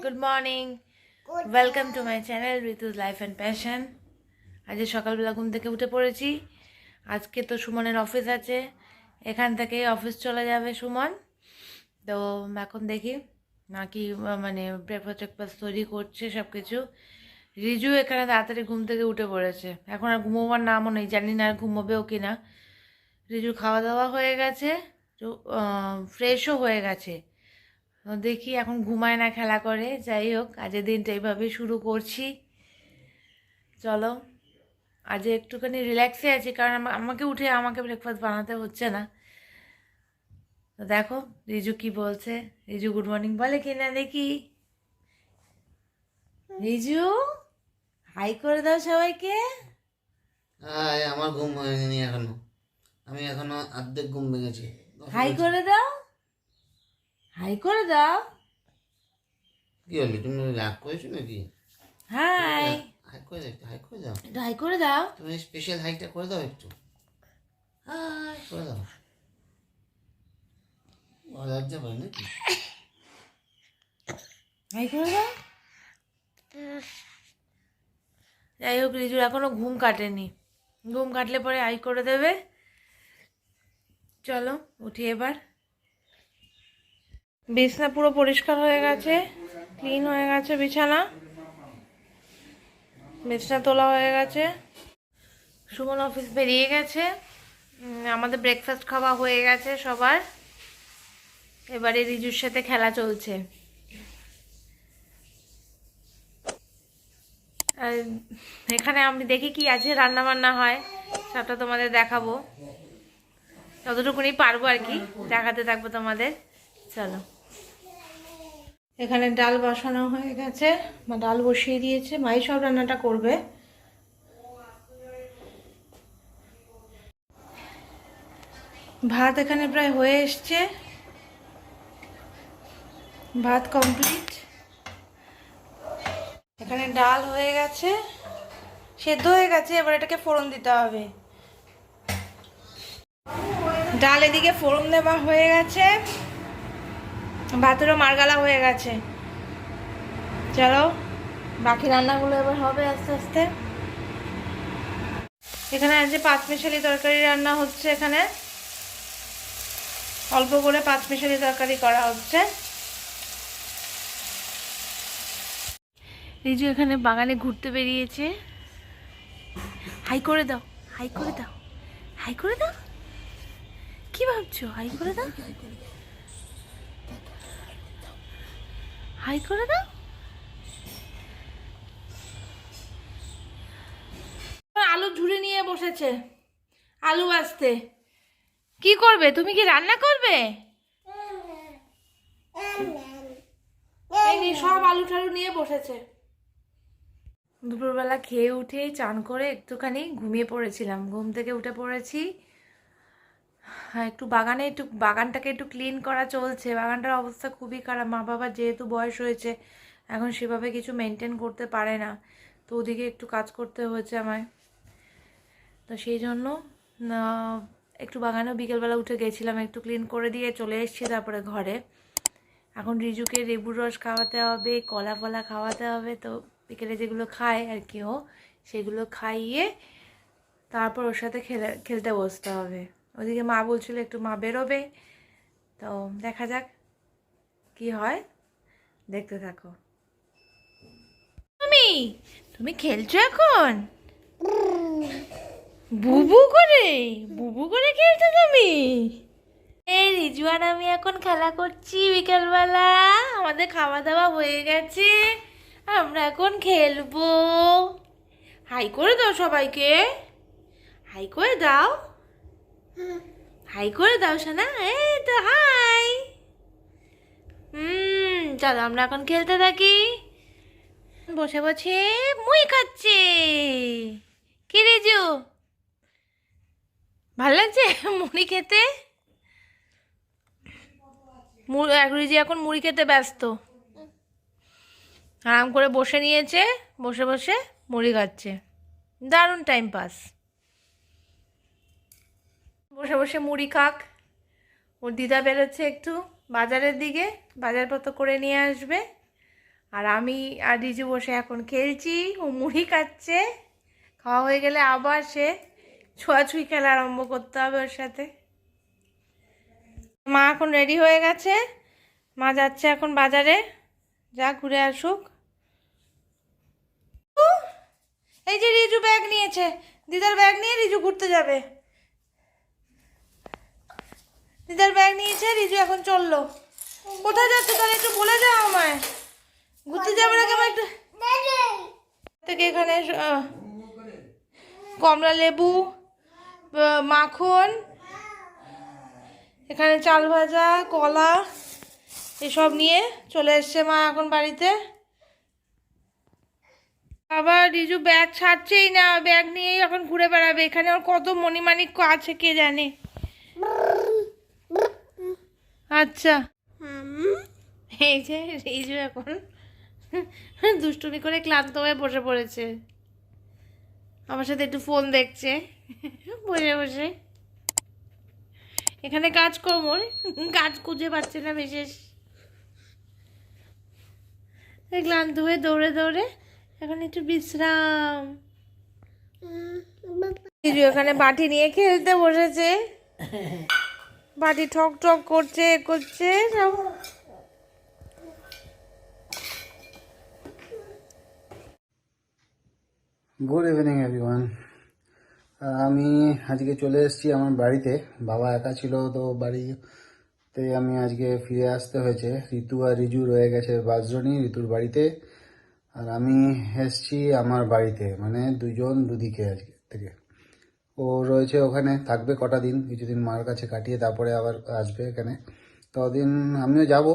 Good morning, welcome to my channel Ritu's life and passion. আজ সকালবেলা ঘুম থেকে উঠে পড়েছি। আজকে তো সুমনের অফিস আছে, এখান থেকে অফিস চলে যাবে সুমন। তো এখন দেখি নাকি মানে ব্রেকফাস্ট তৈরি করছে সব কিছু। রিজু এখানে তাড়াতাড়ি ঘুম থেকে উঠে পড়েছে, এখন আর ঘুমোবার নামও নেই, জানি না আর ঘুমোবেও কি না। রিজুর খাওয়া দাওয়া হয়ে গেছে, ফ্রেশও হয়ে গেছে। দেখি এখন ঘুমায় না খেলা করে। যাই হোক, আজের দিনটা এইভাবে শুরু করছি। চলো, আজ একটুখানি রিল্যাক্সে আছি, কারণ আমাকে উঠে আমাকে ব্রেকফাস্ট বানাতে হচ্ছে না। তো দেখো রিজু কি বলছে। রিজু গুড মর্নিং বলে কি না দেখি। রিজু হাই করে দাও সবাইকে। আমার ঘুম হয়নি এখনো, আমি এখনো অর্ধেক ঘুম ভেঙেছি। হাই করে দাও, হাই করে দাও। কি হলো, তুমি রাগ করেছো নাকি? হাই হাই করে দাও, একটু হাই করে দাও, একটু হাই করে দাও। তুমি স্পেশাল হাইটা করে দাও, একটু হাই করে দাও। লজ্জা পায় নাকি? হাই করে দাও। যাই হোক, রিজুর এখনো ঘুম কাটেনি, ঘুম কাটলে পরে হাই করে দেবে। চলো উঠি এবার। বিছানা পুরো পরিষ্কার হয়ে গেছে, ক্লিন হয়ে গেছে বিছানা, বিছানা তোলা হয়ে গেছে। সুমন অফিস বেরিয়ে গেছে, আমাদের ব্রেকফাস্ট খাওয়া হয়ে গেছে সবার। এবারে রিজুর সাথে খেলা চলছে। আর এখানে আমি দেখি কি আছে, রান্না বান্না হয় সবটা তোমাদের দেখাবো, যতটুকুনি পারবো আর কি দেখাতে থাকবো তোমাদের। চলো, এখানে ডাল বসানো হয়ে গেছে, মা ডাল বসিয়ে দিয়েছে, মাই সব রান্নাটা করবে। ভাত এখানে প্রায় হয়ে এসছে, ভাত কমপ্লিট। এখানে ডাল হয়ে গেছে, সেদ্ধ হয়ে গেছে, এবার এটাকে ফোড়ন দিতে হবে। ডাল এদিকে ফোড়ন দেওয়া হয়ে গেছে, ভাতেরও মারগালা হয়ে গেছে। চলো বাকি রান্নাগুলো এবার হবে আস্তে আস্তে। এখানে আজ পাঁচমিশালি তরকারি রান্না হচ্ছে, এখানে অল্প করে পাঁচমিশালি তরকারি করা হচ্ছে। রিজু এখানে বাগানে ঘুরতে বেরিয়েছে। হাই করে দাও, হাই করে দাও, হাই করে দাও। কি ভাবছো, হাই করে দাও, হাই করে দাও। আলু ঝুড়ি নিয়ে বসেছে, আলু ভাজতে। কি করবে তুমি, কি রান্না করবে? এই সব আলু ঠালু নিয়ে বসেছে। দুপুরবেলা খেয়ে উঠেই চান করে একটুখানি ঘুমিয়ে পড়েছিলাম, ঘুম থেকে উঠে পড়েছি। হ্যাঁ, একটু বাগানটাকে একটু ক্লিন করা চলছে। বাগানটার অবস্থা খুবই খারাপ, মা বাবার যেহেতু বয়স হয়েছে এখন সেভাবে কিছু মেনটেন করতে পারে না, তো ওদিকে একটু কাজ করতে হয়েছে আমায়। তো সেই জন্য একটু বাগানেও বিকেলবেলা উঠে গেছিলাম, একটু ক্লিন করে দিয়ে চলে এসেছি তারপরে ঘরে। এখন রিজুকে লেবুর রস খাওয়াতে হবে, কলা ফলা খাওয়াতে হবে, তো বিকেলে যেগুলো খায় আর কি ও, সেগুলো খাইয়ে তারপর ওর সাথে খেলতে বসতে হবে। ওদিকে মা বলছিল একটু মা বেরোবে, তো দেখা যাক কি হয়, দেখতে থাকো। তুমি তুমি খেলছো এখন, বুবু করে, বুবু করে খেলছো তুমি। এই রিজু আর আমি এখন খেলা করছি বিকেলবেলা, আমাদের খাওয়া দাওয়া হয়ে গেছে, আমরা এখন খেলবো। হাই করে দাও সবাইকে, হাই করে দাও, হাই করে দাও সোনা, এই তো হাই। চলো আমরা এখন খেলতে থাকি। বসে বসে মুই খাচ্ছে। কি রিজু, ভাল লাগছে মুড়ি খেতে? রিজু এখন মুড়ি খেতে ব্যস্ত, আরাম করে বসে নিয়েছে, বসে বসে মুড়ি খাচ্ছে, দারুণ টাইম পাস। বসে বসে মুড়ি খাক। ওর দিদা বেরোচ্ছে একটু বাজারের দিকে, বাজারপত্র করে নিয়ে আসবে, আর আমি আর রিজু বসে এখন খেলছি, ও মুড়ি খাচ্ছে। খাওয়া হয়ে গেলে আবার সে ছোঁয়াছুঁই খেলা আরম্ভ করতে হবে ওর সাথে। মা এখন রেডি হয়ে গেছে, মা যাচ্ছে এখন বাজারে, যা ঘুরে আসুক। এই যে রিজু ব্যাগ নিয়েছে, দিদার ব্যাগ নিয়ে রিজু ঘুরতে যাবে। দিদার ব্যাগ নিয়েছে, রিজু এখন চললো। কোথায় যাচ্ছে তাহলে একটু বলে যাও আমায়। ঘুরতে যাবে না কেমন একটু থেকে এখানে কমলা লেবু, মাখন, এখানে চাল ভাজা, কলা এসব নিয়ে চলে এসছে মা এখন বাড়িতে। আবার রিজু ব্যাগ ছাড়ছেই না, ব্যাগ নিয়েই এখন ঘুরে বেড়াবে। এখানে ওর কত মণিমাণিক্য আছে কে জানে। আচ্ছা, এই যে রিজু এখন দুষ্টুমি করে ক্লান্ত হয়ে বসে পড়েছে, আমার সাথে একটু ফোন দেখছে বসে বসে। এখানে কাজকর্ম, কাজ খুঁজে পাচ্ছে না বিশেষ, ক্লান্ত হয়ে দৌড়ে দৌড়ে এখন একটু বিশ্রাম। ওখানে বাটি নিয়ে খেলতে বসেছে, বাটি ঠক ঠক করছে করছে সব। Good evening everyone. আমি আজকে চলে এসেছি আমার বাড়িতে। বাবা একা ছিল তো বাড়িতে, আমি আজকে ফিরে আসতে হয়েছে। ঋতু আর রিজু রয়ে গেছে বাসজনই ঋতুর বাড়িতে, আর আমি এসেছি আমার বাড়িতে, মানে দুজন দুদিকে আজকে থেকে। ও রয়েছে ওখানে, থাকবে কটা দিন, কিছুদিন মার কাছে কাটিয়ে তারপরে আবার আসবে এখানে। ততদিন আমিও যাব,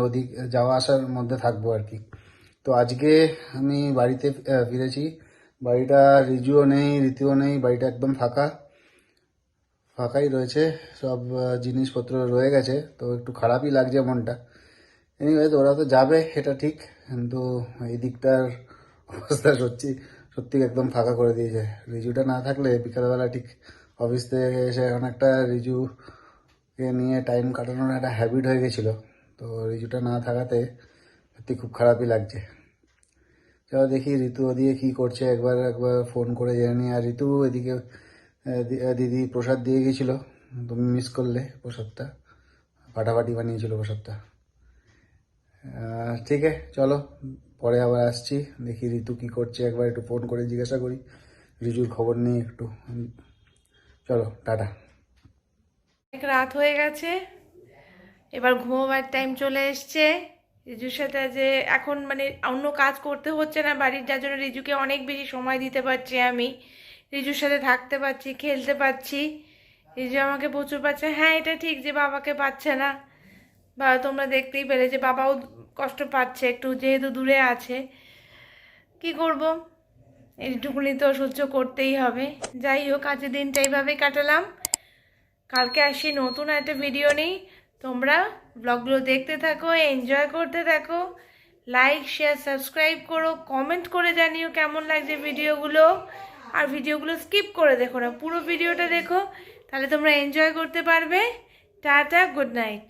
ওদিক যাওয়া আসার মধ্যে থাকবো আর কি। তো আজকে আমি বাড়িতে ফিরেছি। বাড়িটা রিজুও নেই, ঋতুও নেই, বাড়িটা একদম ফাঁকা ফাঁকাই রয়েছে, সব জিনিসপত্র রয়ে গেছে। তো একটু খারাপই লাগছে মনটা। এনিওয়েজ ওরা তো যাবে এটা ঠিক, কিন্তু এই দিকটার অবস্থা সত্যি সত্যি একদম ফাঁকা করে দিয়েছে। রিজুটা না থাকলে বিকালবেলা ঠিক অফিস থেকে এসে এখন একটা রিজুকে নিয়ে টাইম কাটানোর একটা হ্যাবিট হয়ে গেছিলো। তো রিজুটা না থাকাতে সত্যি খুব খারাপই লাগছে। চলো দেখি ঋতু ওদিকে কী করছে, একবার একবার ফোন করে জেনে নিই। আর ঋতু এদিকে দিদি প্রসাদ দিয়ে গেছিল, তুমি মিস করলে প্রসাদটা, ফাটাফাটি বানিয়েছিল প্রসাদটা। ঠিক আছে, চলো পরে আবার আসছি, দেখি ঋতু কী করছে, একবার একটু ফোন করে জিজ্ঞাসা করি, রিজুর খবর নিই একটু। চলো টাটা। অনেক রাত হয়ে গেছে, এবার ঘুমোবার টাইম চলে এসছে। রিজুর সাথে যে এখন মানে অন্য কাজ করতে হচ্ছে না বাড়ির, যার জন্য রিজুকে অনেক বেশি সময় দিতে পারছি আমি, রিজুর সাথে থাকতে পারছি, খেলতে পারছি। রিজু আমাকে প্রচুর পাচ্ছে। হ্যাঁ এটা ঠিক যে বাবাকে পাচ্ছে না, বা তোমরা দেখতেই পেলে যে বাবাও কষ্ট পাচ্ছে একটু, যেহেতু দূরে আছে। কি করব, এইটুকুনি তো সহ্য করতেই হবে। যাই হোক, আজকের দিনটা এইভাবেই কাটালাম। কালকে আসি নতুন একটা ভিডিও নিই। তোমরা ব্লগগুলো দেখতে থাকো, এনজয় করতে থাকো, লাইক শেয়ার সাবস্ক্রাইব করো, কমেন্ট করে জানিও কেমন লাগছে ভিডিওগুলো। আর ভিডিওগুলো স্কিপ করে দেখো না, পুরো ভিডিওটা দেখো, তাহলে তোমরা এনজয় করতে পারবে। Tata, good night.